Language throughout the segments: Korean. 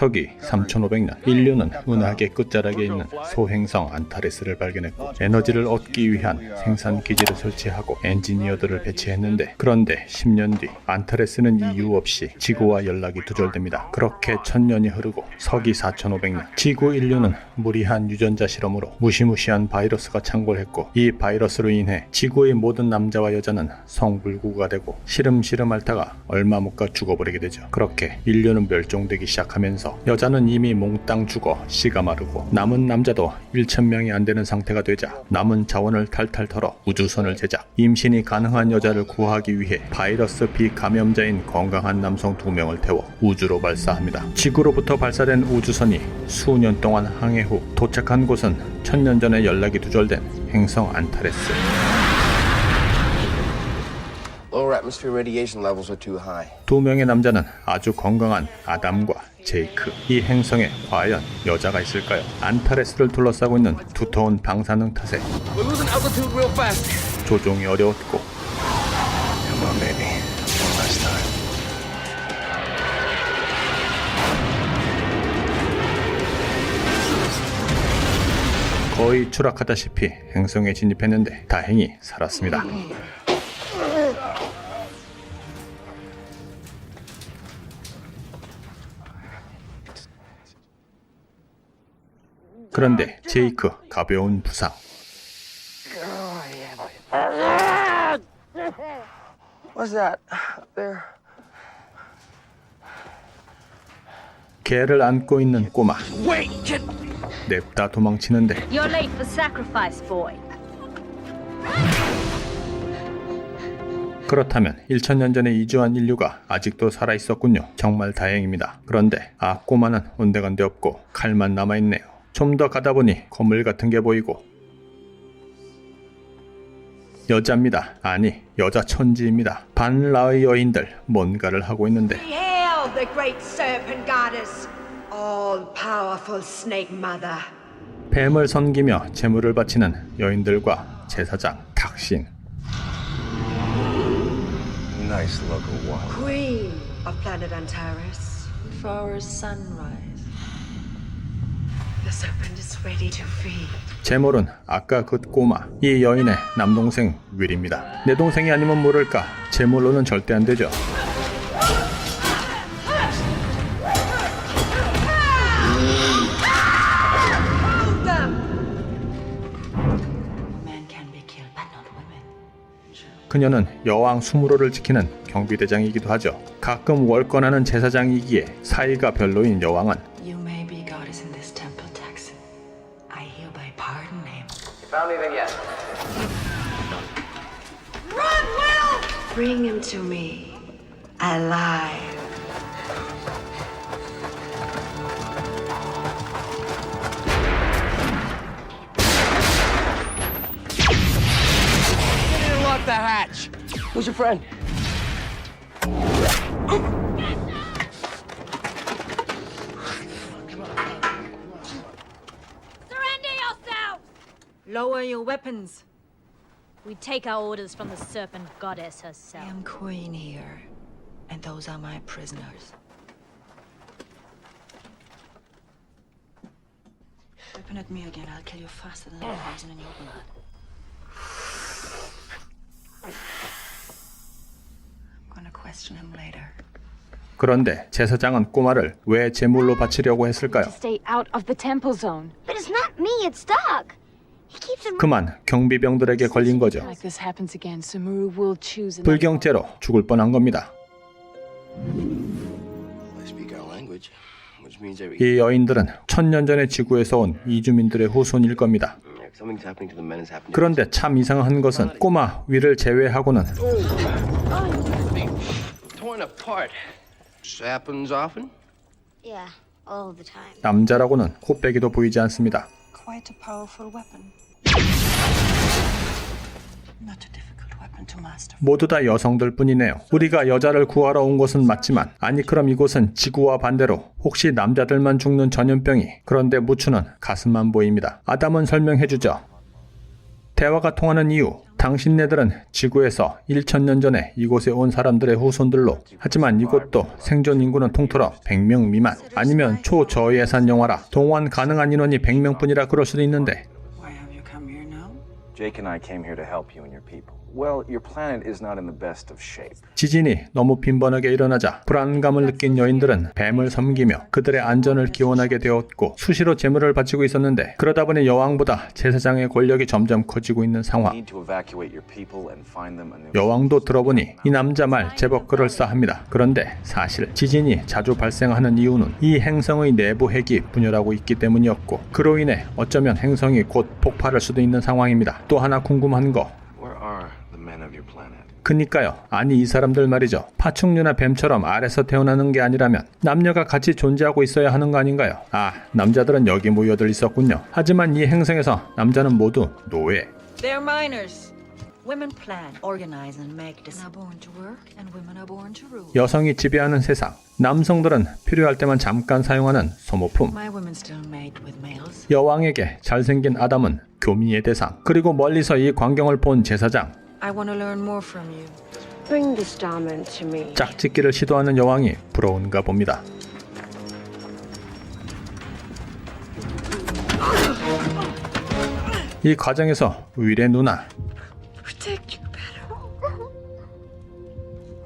서기 3500년 인류는 은하계 끝자락에 있는 소행성 안타레스를 발견했고 에너지를 얻기 위한 생산 기지를 설치하고 엔지니어들을 배치했는데, 그런데 10년 뒤 안타레스는 이유 없이 지구와 연락이 두절됩니다. 그렇게 1000년이 흐르고 서기 4500년 지구 인류는 무리한 유전자 실험으로 무시무시한 바이러스가 창궐했고, 이 바이러스로 인해 지구의 모든 남자와 여자는 성불구가 되고 시름시름 앓다가 얼마 못 가 죽어버리게 되죠. 그렇게 인류는 멸종되기 시작하면서 여자는 이미 몽땅 죽어 씨가 마르고 남은 남자도 1000명이 안 되는 상태가 되자 남은 자원을 탈탈 털어 우주선을 제작, 임신이 가능한 여자를 구하기 위해 바이러스 비감염자인 건강한 남성 2명을 태워 우주로 발사합니다. 지구로부터 발사된 우주선이 수년 동안 항해 후 도착한 곳은 1000년 전에 연락이 두절된 행성 안타레스. Lower atmosphere radiation levels are too high. 2명의 남자는 아주 건강한 아담과 제이크. 이 행성에 과연 여자가 있을까요? 안타레스를 둘러싸고 있는 두터운 방사능 탓에 We're losing altitude real fast. 조종이 어려웠고, Come on, baby. One last time. 거의 추락하다시피 행성에 진입했는데 다행히 살았습니다. 그런데 제이크 가벼운 부상. What's that? There. 개를 안고 있는 꼬마. Wait, kid. 냅다 도망치는데 You're late for sacrifice, boy. 그렇다면 1000년 전에 이주한 인류가 아직도 살아있었군요. 정말 다행입니다. 그런데 꼬마는 온데간데 없고 칼만 남아있네요. 좀 더 가다 보니 건물 같은 게 보이고 여자입니다. 아니, 여자 천지입니다. 반라의 여인들 뭔가를 하고 있는데 Hail the great serpent goddess, all-powerful snake mother. 뱀을 섬기며 제물을 바치는 여인들과 제사장 탁신. Nice local one. Queen of planet Antares. For sunrise. The serpent is ready to feed. 제물은 아까 그 꼬마, 이 여인의 남동생 윌입니다. 내 동생이 아니면 모를까, 제물로는 절대 안 되죠. Men can be killed, but not women. 그녀는 여왕 수무로를 지키는 경비대장이기도 하죠. 가끔 월권하는 제사장이기에 사이가 별로인 여왕은 You may be goddess in this temple, Texan. I hereby pardon him. Found anything yet? Run, Will! Bring him to me, alive. Get in and lock the hatch. Who's your friend? Surrender yourself! Lower your weapons. We take our orders from the serpent goddess I herself. am queen here, and those are my prisoners. Open at me again, I'll kill you faster than a poison in your blood. I'm gonna question him later. 그런데 제사장은 꼬마를 왜 제물로 바치려고 했을까요? To stay out of the temple zone. But it's not me, it's Doug. He keeps him. 그만 경비병들에게 걸린 거죠. Like this happens again, Sumuru will choose another. 불경죄로 죽을 뻔한 겁니다. I speak our language, which means every. 이 여인들은 1000년 전에 지구에서 온 이주민들의 후손일 겁니다. If something's happening to the men, it's happening. 그런데 참 이상한 것은 꼬마 위를 제외하고는 Torn apart. This happens often. Yeah, all the time. 남자라고는 코빼기도 보이지 않습니다. Quite a powerful weapon. Not a difficult weapon to master. 모두 다 여성들 뿐이네요. 우리가 여자를 구하러 온 곳은 맞지만, 아니 그럼 이곳은 지구와 반대로 혹시 남자들만 죽는 전염병이. 그런데 무추는 가슴만 보입니다. 아담은 설명해주죠. 대화가 통하는 이유, 당신네들은 지구에서 1000년 전에 이곳에 온 사람들의 후손들로. 하지만 이곳도 생존 인구는 통틀어 100명 미만, 아니면 초저예산 영화라 동원 가능한 인원이 100명뿐이라 그럴 수도 있는데, Why have you come here now? Jake and I came here to help you and your people. Well, your planet is not in the best of shape. 지진이 너무 빈번하게 일어나자 불안감을 느낀 여인들은 뱀을 섬기며 그들의 안전을 기원하게 되었고, 수시로 재물을 바치고 있었는데, 그러다 보니 여왕보다 제사장의 권력이 점점 커지고 있는 We 상황. need to evacuate your people and find them a new. 여왕도 들어보니 이 남자 말 제법 그럴싸합니다. 그런데 사실 지진이 자주 발생하는 이유는 이 행성의 내부 핵이 분열하고 있기 때문이었고, 그로 인해 어쩌면 행성이 곧 폭발할 수도 있는 상황입니다. 또 하나 궁금한 거, Where are the men of your planet? 그니까요. 아니 이 사람들 말이죠. 파충류나 뱀처럼 알에서 태어나는 게 아니라면 남녀가 같이 존재하고 있어야 하는 거 아닌가요? 아, 남자들은 여기 모여들 있었군요. 하지만 이 행성에서 남자는 모두 노예. They're minors. Women plan, organize, and make decisions. Men are born to work, and women are born to rule. 여성이 지배하는 세상. 남성들은 필요할 때만 잠깐 사용하는 소모품. My women still mate with males. 여왕에게 잘생긴 아담은 교미의 대상. 그리고 멀리서 이 광경을 본 제사장. I want to learn more from you. Bring the Starman to me. 짝짓기를 시도하는 여왕이 부러운가 봅니다. 이 과정에서 위례 누나, Protect you better.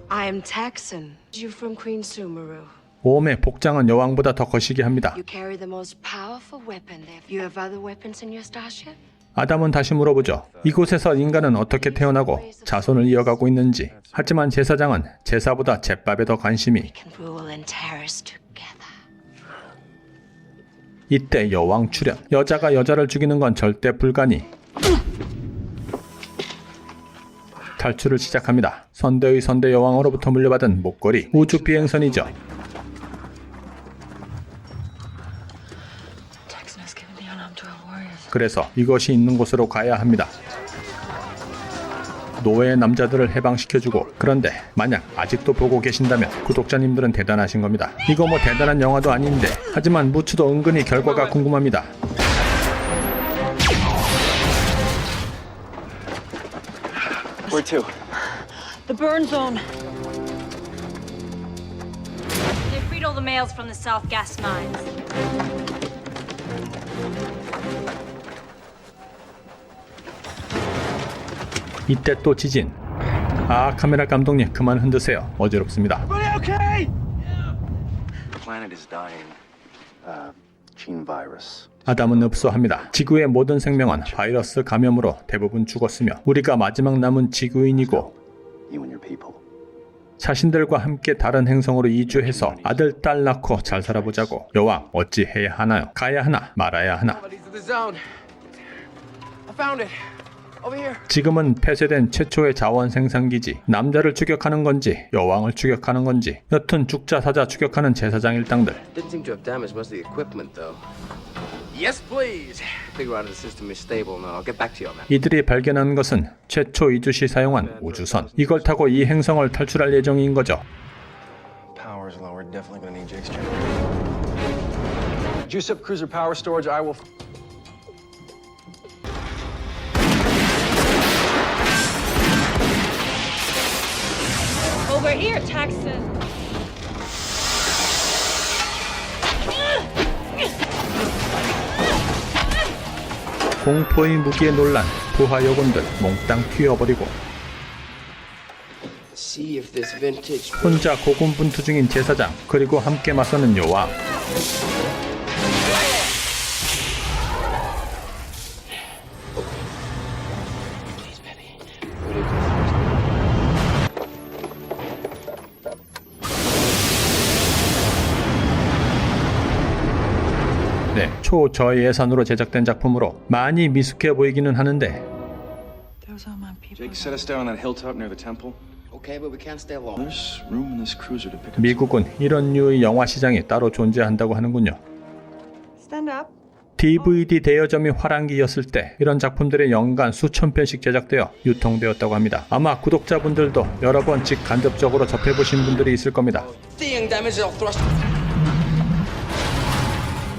I am Taxon. You from Queen Sumeru. 몸의 복장은 여왕보다 더 거시기 합니다. You carry the most powerful weapon there. You have other weapons in your starship? 아담은 다시 물어보죠. 이곳에서 인간은 어떻게 태어나고 자손을 이어가고 있는지. 하지만 제사장은 제사보다 제밥에 더 관심이. We can rule and terrorize together. 이때 여왕 출현. 여자가 여자를 죽이는 건 절대 불가니. 탈출을 시작합니다. 선대의 선대 여왕으로부터 물려받은 목걸이. 우주 비행선이죠. Texan has given the unarmed to our warriors. 그래서 이것이 있는 곳으로 가야 합니다. 노예 남자들을 해방시켜주고. 그런데 만약 아직도 보고 계신다면 구독자님들은 대단하신 겁니다. 이거 뭐 대단한 영화도 아닌데, 하지만 무추도 은근히 결과가 궁금합니다. Where to? The burn zone. They freed all the males from the South gas mines. 이때 또 지진. 아, 카메라 감독님 그만 흔드세요. 어지럽습니다. The planet is dying. Gene virus. 아담은 읍소합니다. 지구의 모든 생명은 바이러스 감염으로 대부분 죽었으며 우리가 마지막 남은 지구인이고, You and your people. 자신들과 함께 다른 행성으로 이주해서 아들, 딸 낳고 잘 살아보자고. 여왕, 어찌 해야 하나요? 가야 하나 말아야 하나? 지금은 폐쇄된 최초의 자원 생산기지. 남자를 추격하는 건지 여왕을 추격하는 건지, 여튼 죽자 사자 추격하는 제사장 일당들. Didn't seem to have damaged most of the equipment, though. Yes, please. Figure out if the system is stable now. I'll get back to you on that. 이들이 발견한 것은 최초 이주 시 사용한 우주선. 이걸 타고 이 행성을 탈출할 예정인 거죠. Power's low. We're definitely gonna need Jake's generator. Juice up cruiser power storage. I will. Over here, Taxon. 공포의 무기에 놀란 부하 여군들 몽땅 튀어버리고, See if this vintage. 혼자 고군분투 중인 제사장, 그리고 함께 맞서는 여왕. 네, 초저예산으로 제작된 작품으로 많이 미숙해 보이기는 하는데, Those are my people. Jake, set us down on that hilltop near the temple. Okay, but we can't stay long. There's room in this cruiser to pick up. 미국은 이런 류의 영화 시장이 따로 존재한다고 하는군요. Stand up. DVD 대여점이 화랑기였을 때 이런 작품들이 연간 수천 편씩 제작되어 유통되었다고 합니다. 아마 구독자분들도 여러 번 직간접적으로 접해보신 분들이 있을 겁니다. Seeing damage, I'll thrust.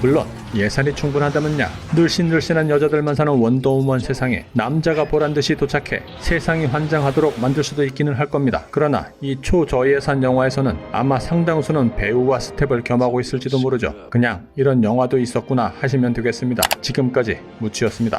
물론 예산이 충분하다면야. 늘씬늘씬한 여자들만 사는 원더우먼 세상에 남자가 보란듯이 도착해 세상이 환장하도록 만들 수도 있기는 할 겁니다. 그러나 이 초저예산 영화에서는 아마 상당수는 배우와 스텝을 겸하고 있을지도 모르죠. 그냥 이런 영화도 있었구나 하시면 되겠습니다. 지금까지 무치였습니다.